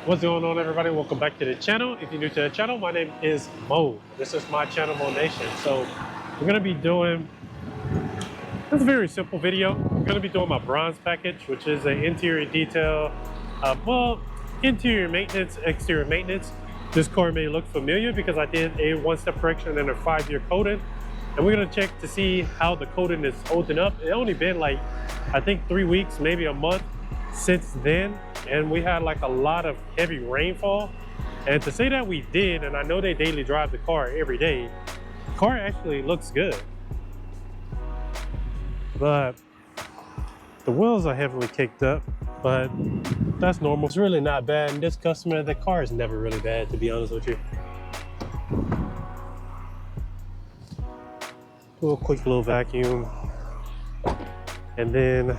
What's going on, everybody? Welcome back to the channel. If you're new to the channel, my name is Mo. This is my channel, Mo Nation. So we're gonna be doing this very simple video. We're gonna be doing my bronze package, which is an interior detail, interior maintenance, exterior maintenance. This car may look familiar because I did a one-step correction and a 5-year coating, and we're gonna check to see how the coating is holding up. It only been like, I think 3 weeks, maybe a month since then. And we had like a lot of heavy rainfall, and to say that we did, and I know they daily drive the car every day, the car actually looks good, but the wheels are heavily kicked up, but that's normal. It's really not bad. And this customer, the car is never really bad, to be honest with you. Do a quick little vacuum, and then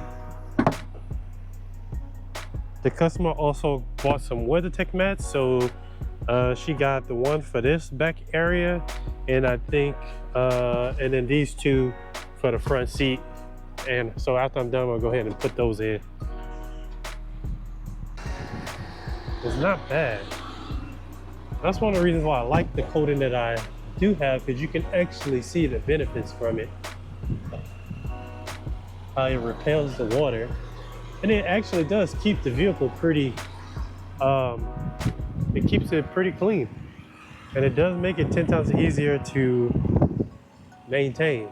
the customer also bought some WeatherTech mats, so she got the one for this back area, and I think, and then these two for the front seat. And so after I'm done, I'll go ahead and put those in. It's not bad. That's one of the reasons why I like the coating that I do have, because you can actually see the benefits from it. How it repels the water. And it actually does keep the vehicle pretty, it keeps it pretty clean. And it does make it 10 times easier to maintain.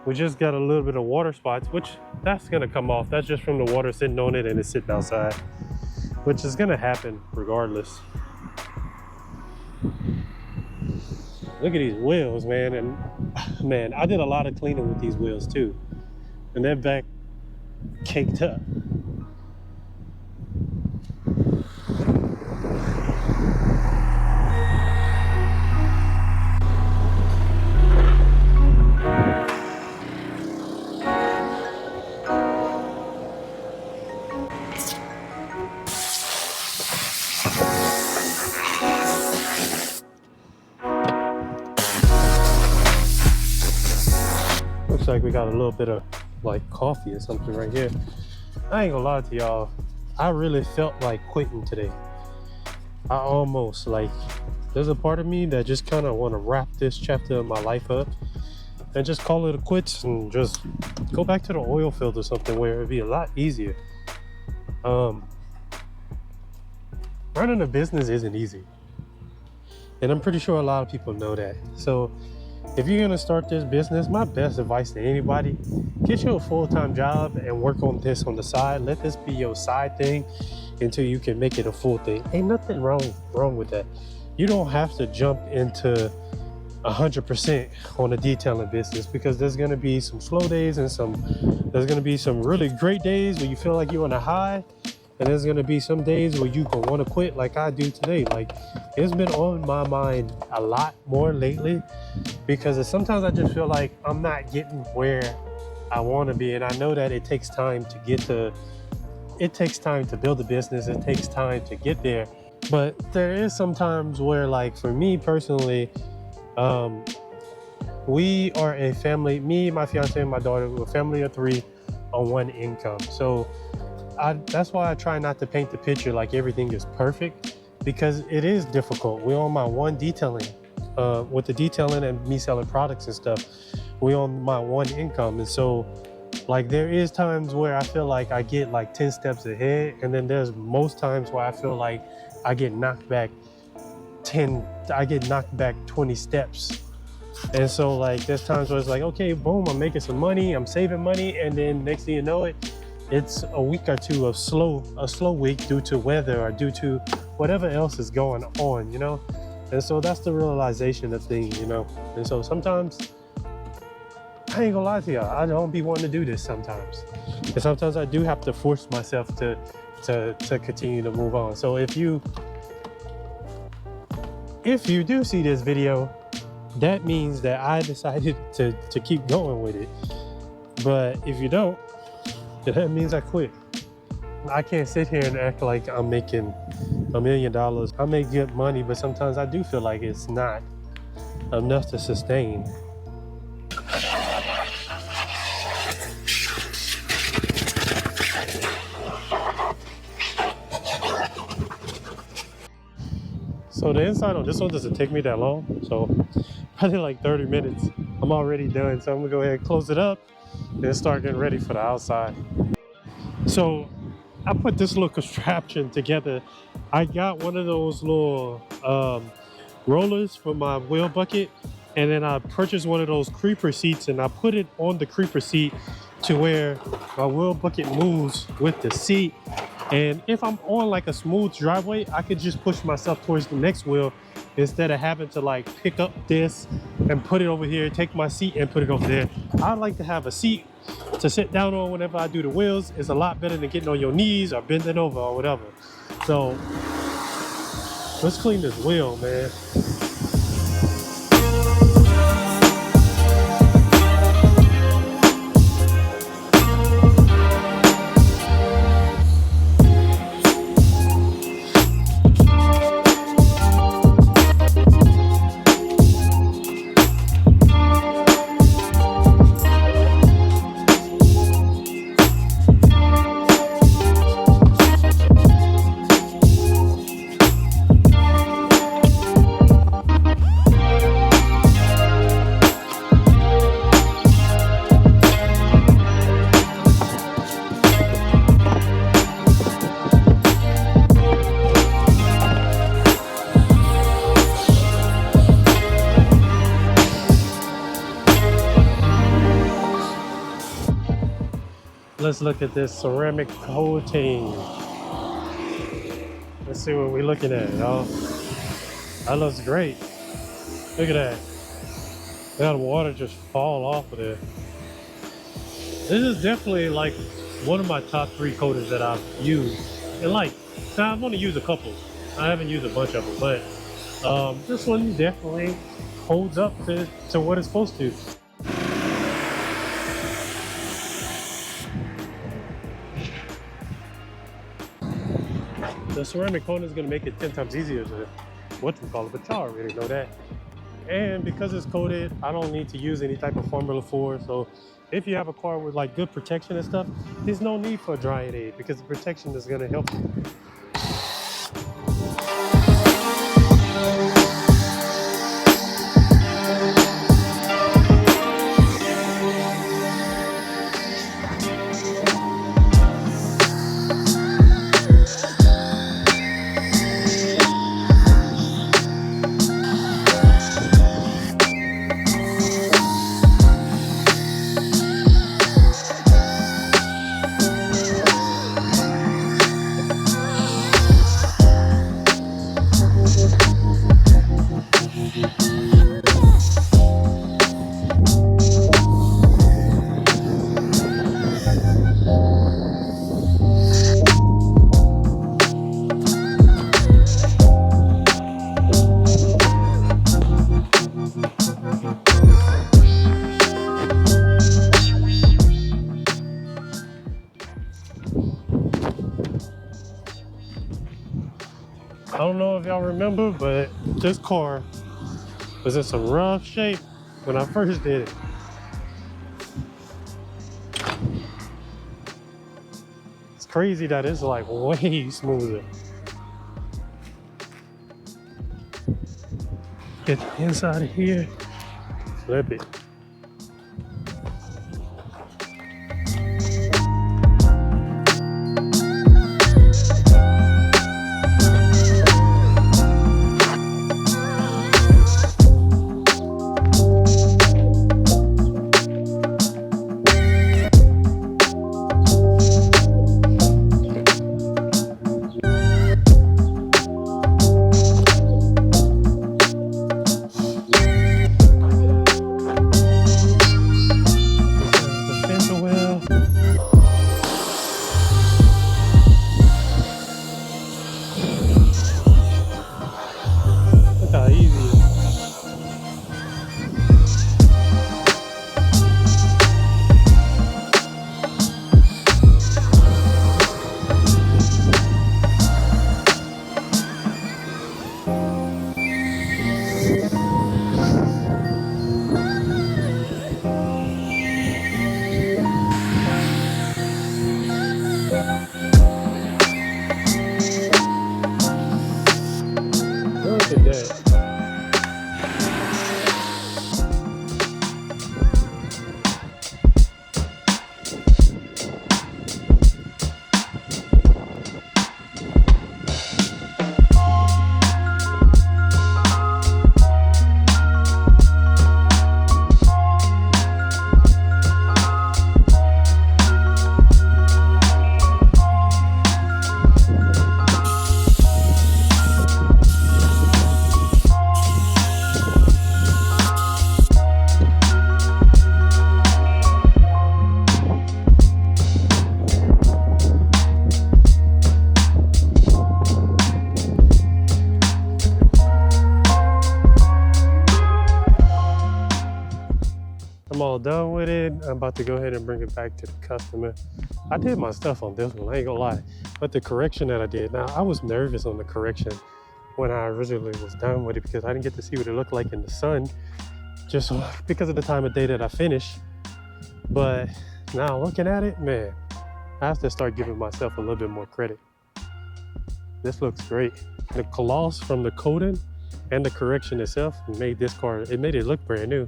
We just got a little bit of water spots, which that's gonna come off. That's just from the water sitting on it and it's sitting outside, which is gonna happen regardless. Look at these wheels, man, and man, I did a lot of cleaning with these wheels too, and they're back caked up. Looks like we got a little bit of like coffee or something right here. I ain't gonna lie to y'all, I really felt like quitting today. I almost, like, there's a part of me that just kind of want to wrap this chapter of my life up and just call it a quits and just go back to the oil field or something where it'd be a lot easier. Running a business isn't easy, and I'm pretty sure a lot of people know that. So if you're gonna start this business, my best advice to anybody, get you a full-time job and work on this on the side. Let this be your side thing until you can make it a full thing. Ain't nothing wrong with that. You don't have to jump into 100% on a detailing business, because there's gonna be some slow days and there's gonna be some really great days where you feel like you're on a high, and there's gonna be some days where you gonna want to quit, like I do today. Like, it's been on my mind a lot more lately, because sometimes I just feel like I'm not getting where I want to be, and I know that it takes time to get to. It takes time to build a business. It takes time to get there. But there is some times where, like, for me personally, we are a family. Me, my fiance, and my daughter. We're a family of 3 on one income. So that's why I try not to paint the picture like everything is perfect, because it is difficult. We're on my one detailing, with the detailing and me selling products and stuff. We're on my one income, and so, like, there is times where I feel like I get like 10 steps ahead, and then there's most times where I feel like I get knocked back 20 steps. And so, like, there's times where it's like, okay, boom, I'm making some money, I'm saving money, and then next thing you know it, it's a week or two of a slow week due to weather or due to whatever else is going on, you know? And so that's the realization of things, you know? And so sometimes, I ain't gonna lie to y'all, I don't be wanting to do this sometimes. And sometimes I do have to force myself to continue to move on. So if you do see this video, that means that I decided to keep going with it. But if you don't, that means I quit. I can't sit here and act like I'm making $1 million. I make good money, but sometimes I do feel like it's not enough to sustain. So the inside on this one doesn't take me that long. So probably like 30 minutes. I'm already done. So I'm gonna go ahead and close it up and start getting ready for the outside. So I put this little contraption together. I got one of those little rollers for my wheel bucket, and then I purchased one of those creeper seats and I put it on the creeper seat to where my wheel bucket moves with the seat. And if I'm on like a smooth driveway, I could just push myself towards the next wheel instead of having to like pick up this and put it over here, take my seat and put it over there. I like to have a seat to sit down on whenever I do the wheels. It's a lot better than getting on your knees or bending over or whatever. So let's clean this wheel, man. Let's look at this ceramic coating. Let's see what we're looking at, y'all. That looks great. Look at that. That water just fall off of there. This is definitely like one of my top 3 coatings that I've used. And like, now I've only used a couple. I haven't used a bunch of them, but this one definitely holds up to what it's supposed to. The ceramic coating is going to make it 10 times easier to whatchamacallit, but y'all already know that. And because it's coated, I don't need to use any type of Formula 4. So if you have a car with like good protection and stuff, there's no need for a drying aid because the protection is going to help you. I don't know if y'all remember, but this car was in some rough shape when I first did it. It's crazy that it's like way smoother. Get the inside of here, flip it. all done with it. I'm about to go ahead and bring it back to the customer. I did my stuff on this one, I ain't gonna lie. But the correction that I did, now I was nervous on the correction when I originally was done with it because I didn't get to see what it looked like in the sun, just because of the time of day that I finished. But now looking at it, man, I have to start giving myself a little bit more credit. This looks great. The gloss from the coating and the correction itself made this car, it made it look brand new.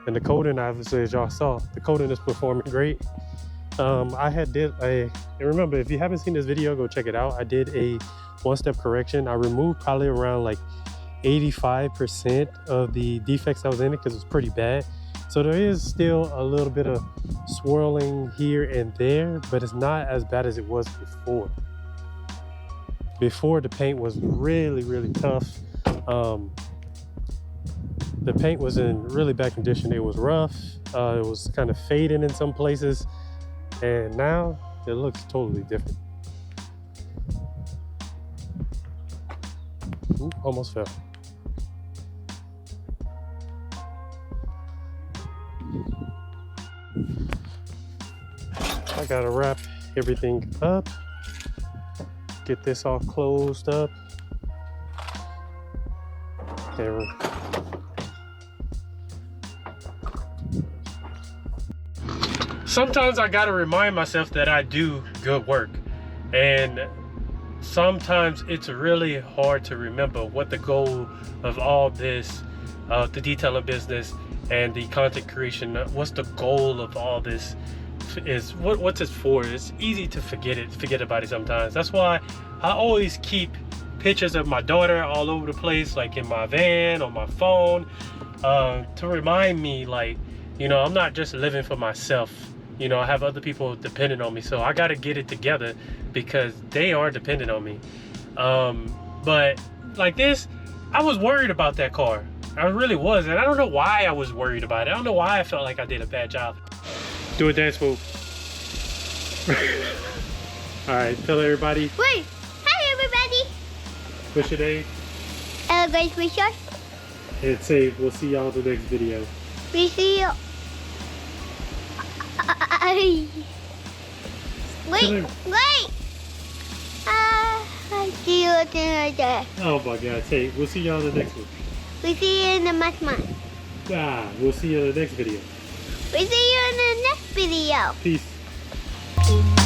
And the coating, obviously, as y'all saw, the coating is performing great. And remember, if you haven't seen this video, go check it out. I did a one-step correction. I removed probably around like 85% of the defects that was in it because it was pretty bad. So there is still a little bit of swirling here and there, but it's not as bad as it was before. Before, the paint was really, really tough. The paint was in really bad condition. It was rough. It was kind of fading in some places. And now it looks totally different. Ooh, almost fell. I gotta wrap everything up. Get this all closed up. And sometimes I gotta remind myself that I do good work, and sometimes it's really hard to remember what the goal of all this, the detailing business and the content creation, what's the goal of all this is, what's it for. It's easy to forget about it sometimes. That's why I always keep pictures of my daughter all over the place, like in my van, on my phone, to remind me, like, you know, I'm not just living for myself. You know, I have other people depending on me, so I got to get it together because they are dependent on me. But like this, I was worried about that car. I really was, and I don't know why I was worried about it. I don't know why I felt like I did a bad job. Do a dance move. All right, tell everybody. Wait, hi everybody. What's your name? Grace Richard. And say, we'll see y'all in the next video. We see you. Wait. I see you right there. Oh my God, say, we'll see y'all in the next one. We see you in the next one. We'll see you in the next video. We see you in the next video. Peace. Peace.